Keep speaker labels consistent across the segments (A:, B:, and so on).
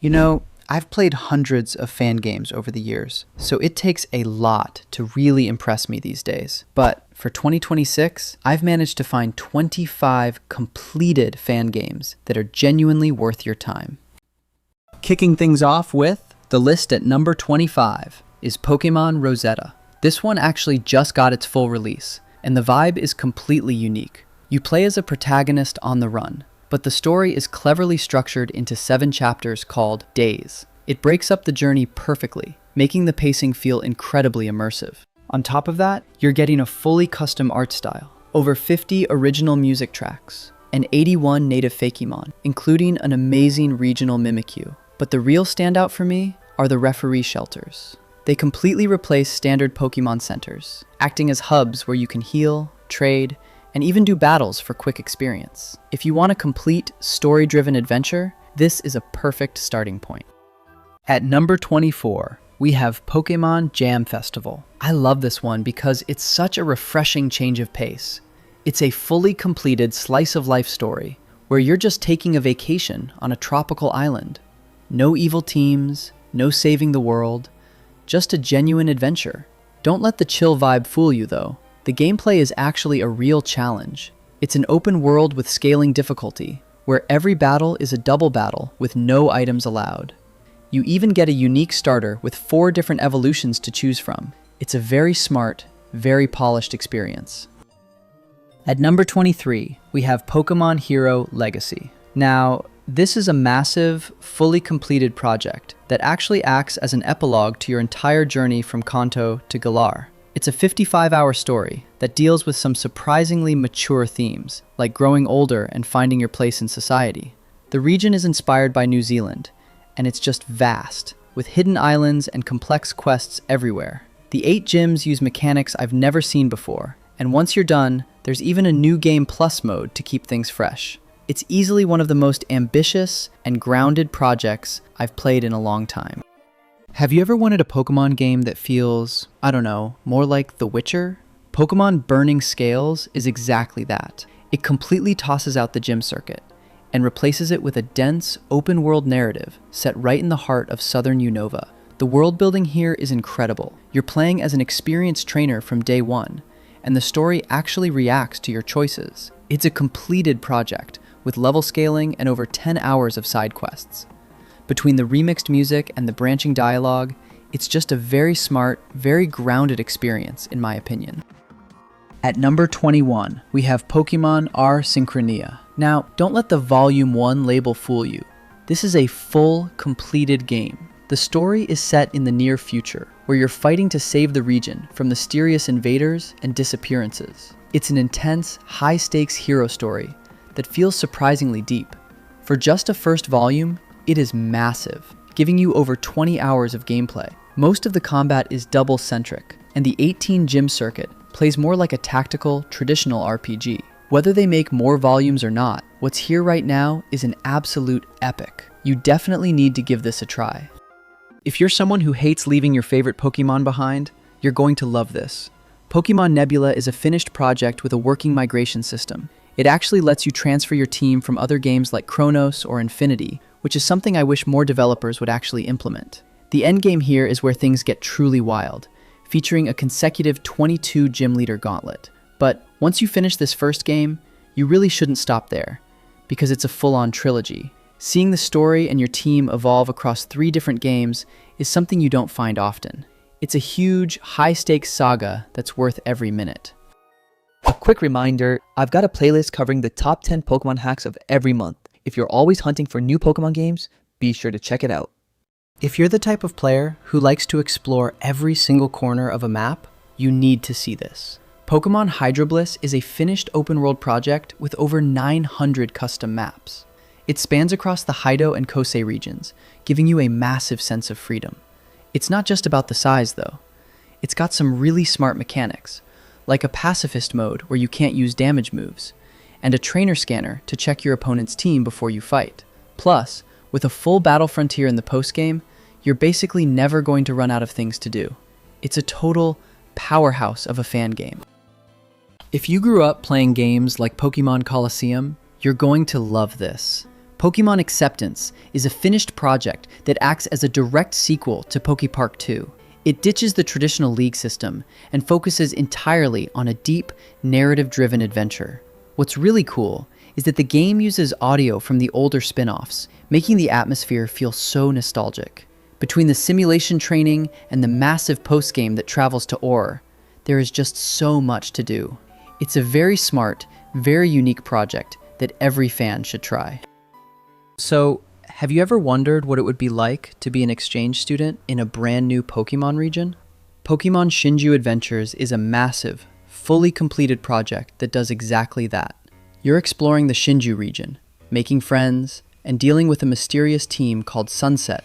A: You know, I've played hundreds of fan games over the years, so it takes a lot to really impress me these days. But for 2026, I've managed to find 25 completed fan games that are genuinely worth your time. Kicking things off with the list at number 25 is Pokémon Rosetta. This one actually just got its full release, and the vibe is completely unique. You play as a protagonist on the run, but the story is cleverly structured into 7 chapters called Days. It breaks up the journey perfectly, making the pacing feel incredibly immersive. On top of that, you're getting a fully custom art style, over 50 original music tracks, and 81 native Fakemon, including an amazing regional Mimikyu. But the real standout for me are the referee shelters. They completely replace standard Pokemon centers, acting as hubs where you can heal, trade, and even do battles for quick experience. If you want a complete, story-driven adventure, this is a perfect starting point. At number 24, we have Pokémon Jam Festival. I love this one because it's such a refreshing change of pace. It's a fully completed slice-of-life story where you're just taking a vacation on a tropical island. No evil teams, no saving the world, just a genuine adventure. Don't let the chill vibe fool you though. The gameplay is actually a real challenge. It's an open world with scaling difficulty, where every battle is a double battle with no items allowed. You even get a unique starter with 4 different evolutions to choose from. It's a very smart, very polished experience. At number 23, we have Pokémon Hero Legacy. Now, this is a massive, fully completed project that actually acts as an epilogue to your entire journey from Kanto to Galar. It's a 55-hour story that deals with some surprisingly mature themes, like growing older and finding your place in society. The region is inspired by New Zealand, and it's just vast, with hidden islands and complex quests everywhere. The 8 gyms use mechanics I've never seen before, and once you're done, there's even a new Game Plus mode to keep things fresh. It's easily one of the most ambitious and grounded projects I've played in a long time. Have you ever wanted a Pokemon game that feels, I don't know, more like The Witcher? Pokemon Burning Scales is exactly that. It completely tosses out the gym circuit and replaces it with a dense, open-world narrative set right in the heart of southern Unova. The world building here is incredible. You're playing as an experienced trainer from day one, and the story actually reacts to your choices. It's a completed project, with level scaling and over 10 hours of side quests. Between the remixed music and the branching dialogue, it's just a very smart, very grounded experience, in my opinion. At number 21, we have Pokémon R Synchronia. Now, don't let the Volume 1 label fool you. This is a full, completed game. The story is set in the near future, where you're fighting to save the region from mysterious invaders and disappearances. It's an intense, high-stakes hero story that feels surprisingly deep. For just a first volume, it is massive, giving you over 20 hours of gameplay. Most of the combat is double-centric, and the 18 gym circuit plays more like a tactical, traditional RPG. Whether they make more volumes or not, what's here right now is an absolute epic. You definitely need to give this a try. If you're someone who hates leaving your favorite Pokemon behind, you're going to love this. Pokemon Nebula is a finished project with a working migration system. It actually lets you transfer your team from other games like Chronos or Infinity, which is something I wish more developers would actually implement. The endgame here is where things get truly wild, featuring a consecutive 22 gym leader gauntlet. But once you finish this first game, you really shouldn't stop there, because it's a full-on trilogy. Seeing the story and your team evolve across 3 different games is something you don't find often. It's a huge, high-stakes saga that's worth every minute.
B: A quick reminder, I've got a playlist covering the top 10 Pokemon hacks of every month. If you're always hunting for new Pokemon games, be sure to check it out.
A: If you're the type of player who likes to explore every single corner of a map, you need to see this. Pokemon Hydrobliss is a finished open-world project with over 900 custom maps. It spans across the Haido and Kosei regions, giving you a massive sense of freedom. It's not just about the size, though. It's got some really smart mechanics, like a pacifist mode where you can't use damage moves, and a trainer scanner to check your opponent's team before you fight. Plus, with a full battle frontier in the postgame, you're basically never going to run out of things to do. It's a total powerhouse of a fan game. If you grew up playing games like Pokemon Colosseum, you're going to love this. Pokémon Acceptance is a finished project that acts as a direct sequel to Poképark 2. It ditches the traditional league system and focuses entirely on a deep, narrative-driven adventure. What's really cool is that the game uses audio from the older spin-offs, making the atmosphere feel so nostalgic. Between the simulation training and the massive post-game that travels to Ore, there is just so much to do. It's a very smart, very unique project that every fan should try. So, have you ever wondered what it would be like to be an exchange student in a brand new Pokemon region? Pokemon Shinju Adventures is a massive, fully completed project that does exactly that. You're exploring the Shinju region, making friends, and dealing with a mysterious team called Sunset,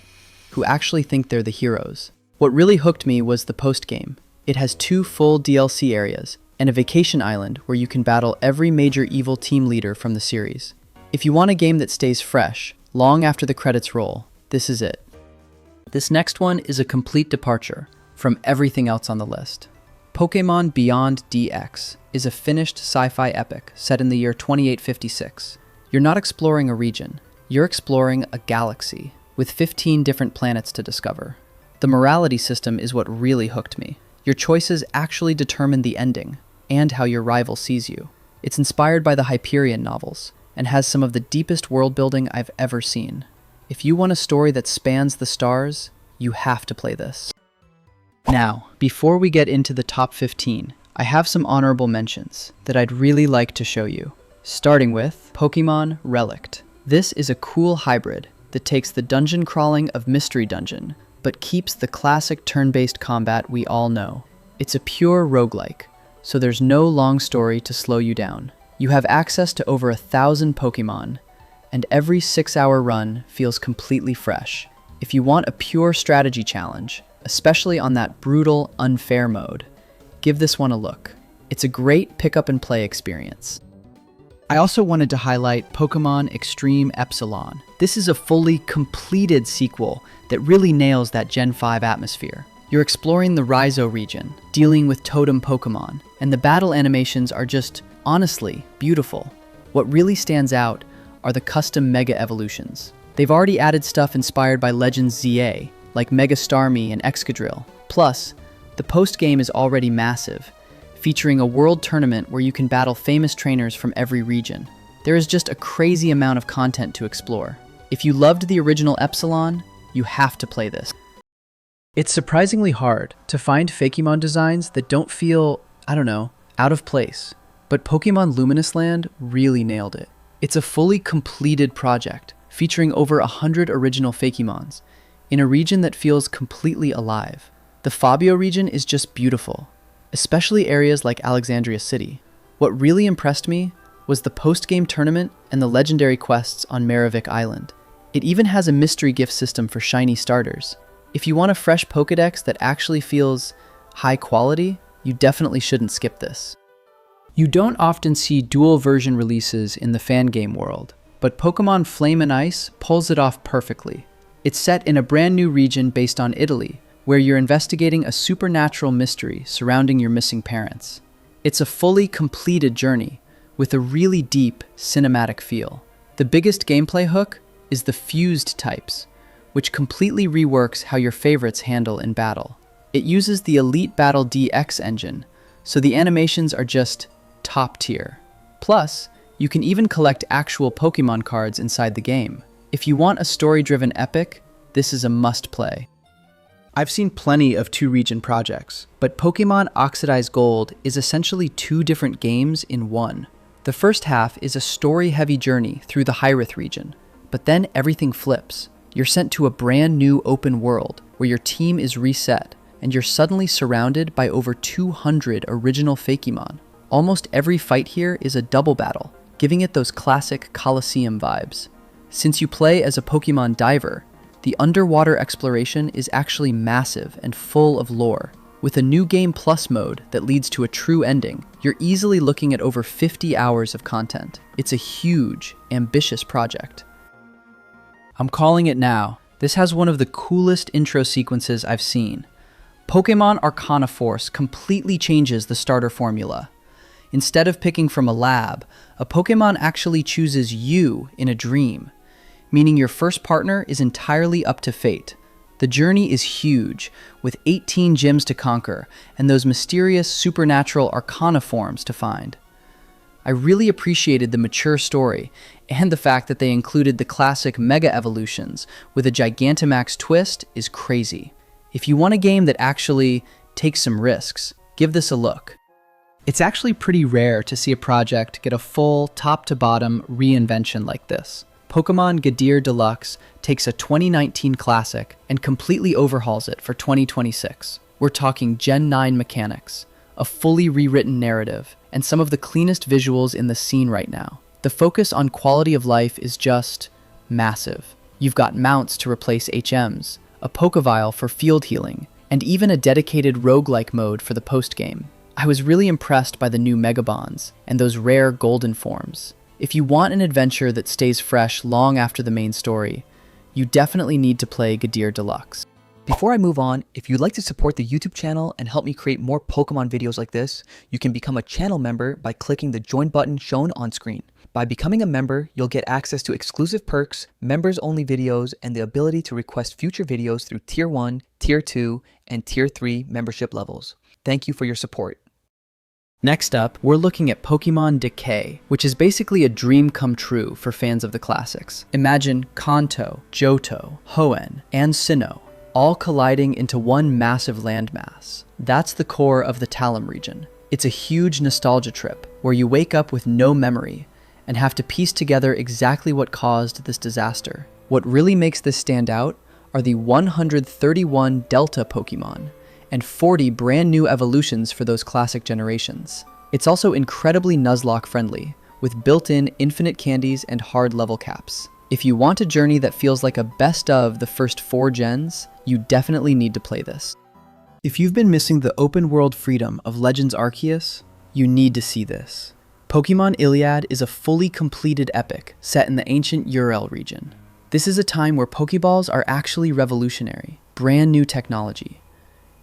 A: who actually think they're the heroes. What really hooked me was the post-game. It has 2 full DLC areas, and a vacation island where you can battle every major evil team leader from the series. If you want a game that stays fresh, long after the credits roll, this is it. This next one is a complete departure from everything else on the list. Pokémon Beyond DX is a finished sci-fi epic set in the year 2856. You're not exploring a region, you're exploring a galaxy with 15 different planets to discover. The morality system is what really hooked me. Your choices actually determine the ending and how your rival sees you. It's inspired by the Hyperion novels and has some of the deepest world building I've ever seen. If you want a story that spans the stars, you have to play this. Now, before we get into the top 15, I have some honorable mentions that I'd really like to show you. Starting with Pokémon Relict. This is a cool hybrid that takes the dungeon crawling of Mystery Dungeon, but keeps the classic turn-based combat we all know. It's a pure roguelike, so there's no long story to slow you down. You have access to over 1,000 Pokémon, and every 6-hour run feels completely fresh. If you want a pure strategy challenge, especially on that brutal, unfair mode, give this one a look. It's a great pick-up-and-play experience. I also wanted to highlight Pokémon Extreme Epsilon. This is a fully completed sequel that really nails that Gen 5 atmosphere. You're exploring the Raizo region, dealing with totem Pokémon, and the battle animations are just, honestly, beautiful. What really stands out are the custom Mega Evolutions. They've already added stuff inspired by Legends ZA, like Mega Starmie and Excadrill. Plus, the post-game is already massive, featuring a world tournament where you can battle famous trainers from every region. There is just a crazy amount of content to explore. If you loved the original Epsilon, you have to play this. It's surprisingly hard to find Fakemon designs that don't feel, out of place. But Pokémon Luminous Land really nailed it. It's a fully completed project, featuring over 100 original Fakemons, in a region that feels completely alive. The Fabio region is just beautiful, especially areas like Alexandria City. What really impressed me was the post-game tournament and the legendary quests on Maravik Island. It even has a mystery gift system for shiny starters. If you want a fresh Pokédex that actually feels high quality, you definitely shouldn't skip this. You don't often see dual version releases in the fan game world, but Pokémon Flame and Ice pulls it off perfectly. It's set in a brand new region based on Italy, where you're investigating a supernatural mystery surrounding your missing parents. It's a fully completed journey, with a really deep, cinematic feel. The biggest gameplay hook is the fused types, which completely reworks how your favorites handle in battle. It uses the Elite Battle DX engine, so the animations are just top tier. Plus, you can even collect actual Pokémon cards inside the game. If you want a story-driven epic, this is a must-play. I've seen plenty of 2-region projects, but Pokémon Oxidized Gold is essentially 2 different games in one. The first half is a story-heavy journey through the Hyrith region, but then everything flips. You're sent to a brand new open world where your team is reset, and you're suddenly surrounded by over 200 original Fakemon. Almost every fight here is a double battle, giving it those classic Colosseum vibes. Since you play as a Pokémon diver, the underwater exploration is actually massive and full of lore. With a new Game Plus mode that leads to a true ending, you're easily looking at over 50 hours of content. It's a huge, ambitious project. I'm calling it now. This has one of the coolest intro sequences I've seen. Pokémon Arcana Force completely changes the starter formula. Instead of picking from a lab, a Pokémon actually chooses you in a dream. meaning your first partner is entirely up to fate. The journey is huge, with 18 gyms to conquer and those mysterious supernatural arcana forms to find. I really appreciated the mature story and the fact that they included the classic Mega Evolutions with a Gigantamax twist is crazy. If you want a game that actually takes some risks, give this a look. It's actually pretty rare to see a project get a full top-to-bottom reinvention like this. Pokémon Gadir Deluxe takes a 2019 classic and completely overhauls it for 2026. We're talking Gen 9 mechanics, a fully rewritten narrative, and some of the cleanest visuals in the scene right now. The focus on quality of life is just massive. You've got mounts to replace HMs, a Pokévial for field healing, and even a dedicated roguelike mode for the post-game. I was really impressed by the new Megabonds and those rare golden forms. If you want an adventure that stays fresh long after the main story, you definitely need to play Gadir Deluxe.
B: Before I move on, if you'd like to support the YouTube channel and help me create more Pokemon videos like this, you can become a channel member by clicking the join button shown on screen. By becoming a member, you'll get access to exclusive perks, members-only videos, and the ability to request future videos through Tier 1, Tier 2, and Tier 3 membership levels. Thank you for your support.
A: Next up, we're looking at Pokémon Decay, which is basically a dream come true for fans of the classics. Imagine Kanto, Johto, Hoenn, and Sinnoh all colliding into one massive landmass. That's the core of the Talum region. It's a huge nostalgia trip where you wake up with no memory and have to piece together exactly what caused this disaster. What really makes this stand out are the 131 Delta Pokémon and 40 brand new evolutions for those classic generations. It's also incredibly Nuzlocke friendly, with built-in infinite candies and hard level caps. If you want a journey that feels like a best of the first 4 gens, you definitely need to play this. If you've been missing the open world freedom of Legends Arceus, you need to see this. Pokémon Iliad is a fully completed epic set in the ancient Urel region. This is a time where Pokeballs are actually revolutionary, brand new technology,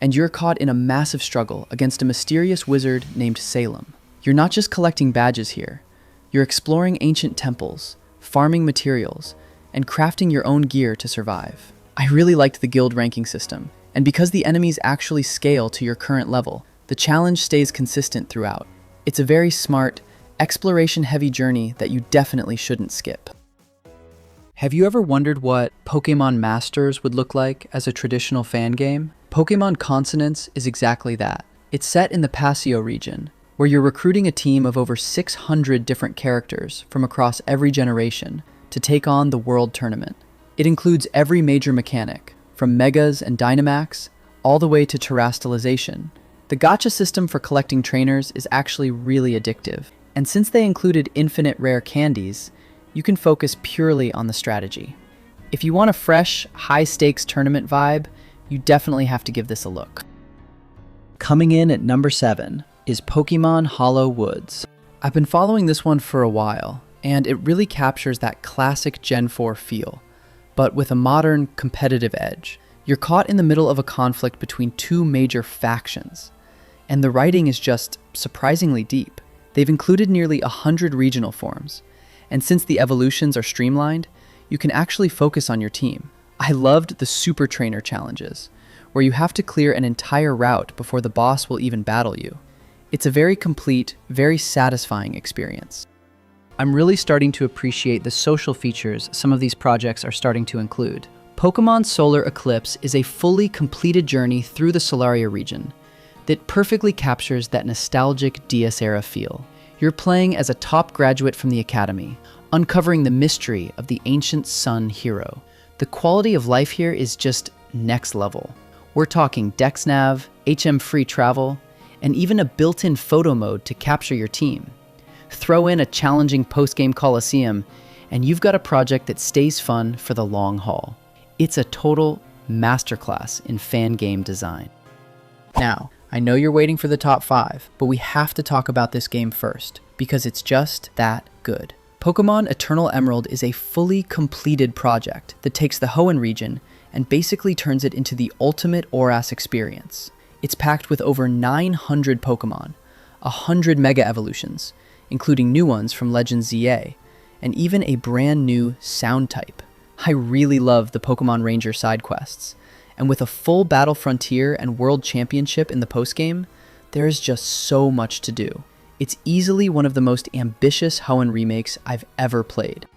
A: and you're caught in a massive struggle against a mysterious wizard named Salem. You're not just collecting badges here, you're exploring ancient temples, farming materials, and crafting your own gear to survive. I really liked the guild ranking system, and because the enemies actually scale to your current level, the challenge stays consistent throughout. It's a very smart, exploration-heavy journey that you definitely shouldn't skip. Have you ever wondered what Pokémon Masters would look like as a traditional fan game? Pokémon Consonance is exactly that. It's set in the Paseo region, where you're recruiting a team of over 600 different characters from across every generation to take on the World Tournament. It includes every major mechanic, from Megas and Dynamax, all the way to Terastallization. The gacha system for collecting trainers is actually really addictive, and since they included infinite rare candies, you can focus purely on the strategy. If you want a fresh, high-stakes tournament vibe, you definitely have to give this a look. Coming in at number 7 is Pokémon Hollow Woods. I've been following this one for a while, and it really captures that classic Gen 4 feel, but with a modern, competitive edge. You're caught in the middle of a conflict between 2 major factions, and the writing is just surprisingly deep. They've included nearly 100 regional forms, and since the evolutions are streamlined, you can actually focus on your team. I loved the Super Trainer challenges, where you have to clear an entire route before the boss will even battle you. It's a very complete, very satisfying experience. I'm really starting to appreciate the social features some of these projects are starting to include. Pokémon Solar Eclipse is a fully completed journey through the Solaria region that perfectly captures that nostalgic DS-era feel. You're playing as a top graduate from the Academy, uncovering the mystery of the ancient sun hero. The quality of life here is just next level. We're talking DexNav, HM-free travel, and even a built-in photo mode to capture your team. Throw in a challenging post-game coliseum, and you've got a project that stays fun for the long haul. It's a total masterclass in fan game design. Now, I know you're waiting for the top 5, but we have to talk about this game first, because it's just that good. Pokémon Eternal Emerald is a fully completed project that takes the Hoenn region and basically turns it into the ultimate ORAS experience. It's packed with over 900 Pokémon, 100 Mega Evolutions, including new ones from Legends ZA, and even a brand new sound type. I really love the Pokemon Ranger side quests, and with a full Battle Frontier and World Championship in the postgame, there is just so much to do. It's easily one of the most ambitious Hoenn remakes I've ever played.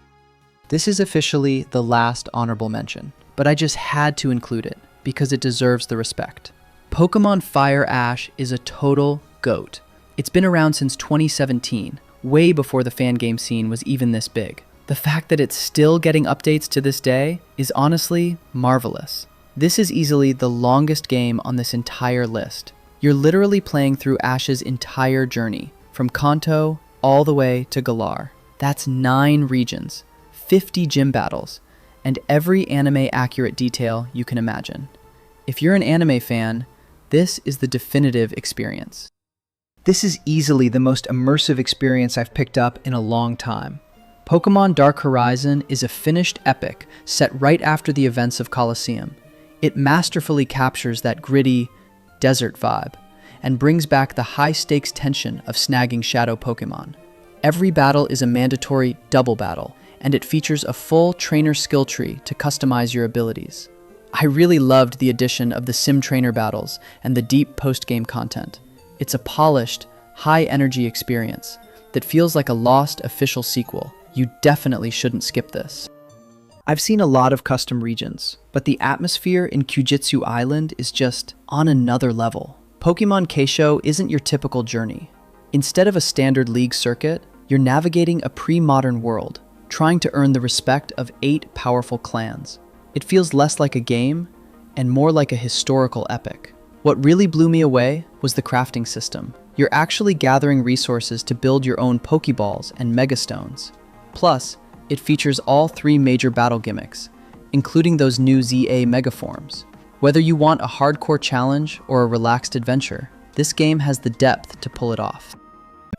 A: This is officially the last honorable mention, but I just had to include it because it deserves the respect. Pokemon Fire Ash is a total GOAT. It's been around since 2017, way before the fan game scene was even this big. The fact that it's still getting updates to this day is honestly marvelous. This is easily the longest game on this entire list. You're literally playing through Ash's entire journey, from Kanto all the way to Galar. That's 9 regions, 50 gym battles, and every anime-accurate detail you can imagine. If you're an anime fan, this is the definitive experience. This is easily the most immersive experience I've picked up in a long time. Pokemon Dark Horizon is a finished epic set right after the events of Colosseum. It masterfully captures that gritty, desert vibe and brings back the high-stakes tension of snagging shadow Pokemon. Every battle is a mandatory double battle, and it features a full trainer skill tree to customize your abilities. I really loved the addition of the sim trainer battles and the deep post-game content. It's a polished, high-energy experience that feels like a lost official sequel. You definitely shouldn't skip this. I've seen a lot of custom regions, but the atmosphere in Kyujitsu Island is just on another level. Pokemon Keisho isn't your typical journey. Instead of a standard league circuit, you're navigating a pre-modern world, trying to earn the respect of 8 powerful clans. It feels less like a game and more like a historical epic. What really blew me away was the crafting system. You're actually gathering resources to build your own Pokeballs and Megastones. Plus, it features all 3 major battle gimmicks, including those new ZA Megaforms. Whether you want a hardcore challenge or a relaxed adventure, this game has the depth to pull it off.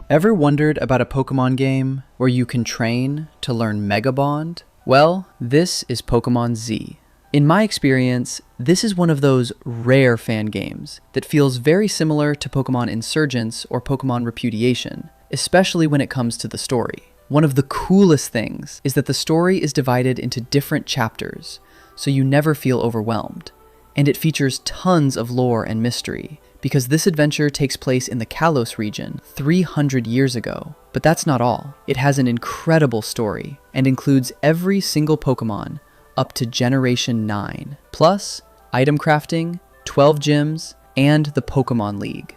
A: Ever wondered about a Pokemon game where you can train to learn Mega Bond? Well, this is Pokemon Z. In my experience, this is one of those rare fan games that feels very similar to Pokemon Insurgence or Pokemon Repudiation, especially when it comes to the story. One of the coolest things is that the story is divided into different chapters, so you never feel overwhelmed. And it features tons of lore and mystery, because this adventure takes place in the Kalos region 300 years ago. But that's not all. It has an incredible story, and includes every single Pokemon up to Generation 9, plus item crafting, 12 gyms, and the Pokemon League.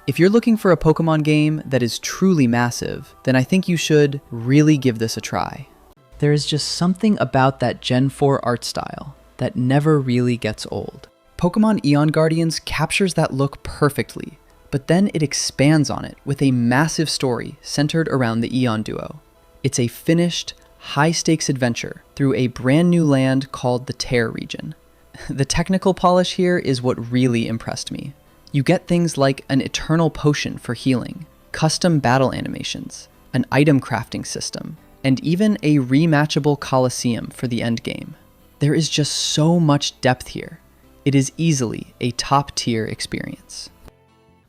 A: If you're looking for a Pokemon game that is truly massive, then I think you should really give this a try. There is just something about that Gen 4 art style that never really gets old. Pokemon Eon Guardians captures that look perfectly, but then it expands on it with a massive story centered around the Eon duo. It's a finished, high-stakes adventure through a brand new land called the Terre region. The technical polish here is what really impressed me. You get things like an eternal potion for healing, custom battle animations, an item crafting system, and even a rematchable Colosseum for the endgame. There is just so much depth here. It is easily a top-tier experience.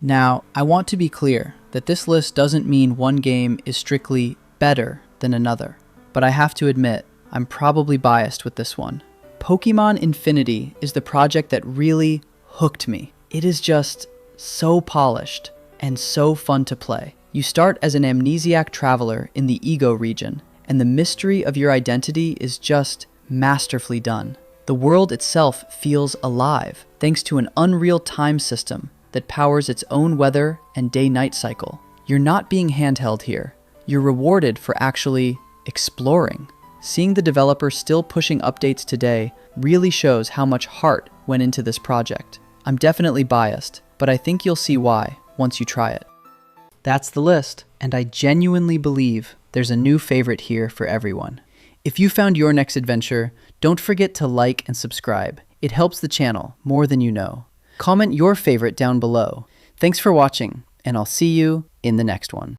A: Now, I want to be clear that this list doesn't mean one game is strictly better than another, but I have to admit, I'm probably biased with this one. Pokemon Infinity is the project that really hooked me. It is just so polished and so fun to play. You start as an amnesiac traveler in the Ego region, and the mystery of your identity is just masterfully done. The world itself feels alive, thanks to an unreal time system that powers its own weather and day-night cycle. You're not being handheld here. You're rewarded for actually exploring. Seeing the developer still pushing updates today really shows how much heart went into this project. I'm definitely biased, but I think you'll see why once you try it. That's the list, and I genuinely believe there's a new favorite here for everyone. If you found your next adventure, don't forget to like and subscribe. It helps the channel more than you know. Comment your favorite down below. Thanks for watching, and I'll see you in the next one.